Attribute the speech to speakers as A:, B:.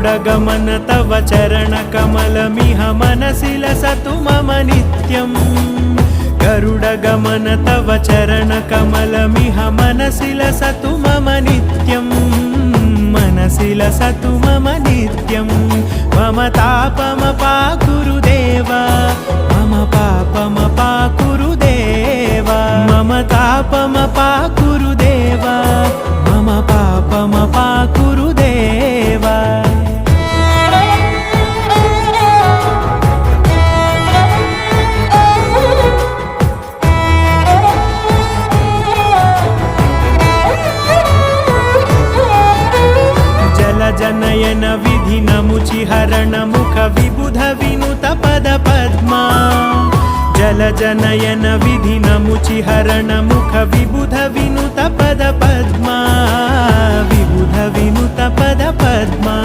A: गरुडगमन तव चरणकमलमिह मनसि लसतु मम नित्यम् गरुडगमन तव चरणकमलमिह मनसि लसतु मम नित्यम् मनसि लसतु मम नित्यम् मम तापमपाकुरु देव मम पापमपाकुरु देव मम तापमपाकुरु देव मम पापमपाकुरु देव जनयन विधि नमुचिहरण मुख विबुध विनुत पद पद्मा जल जनयन विधि नमुचिहरण मुख विबुध विनुत पद पद्मा विबुध विनुत पद पद्मा।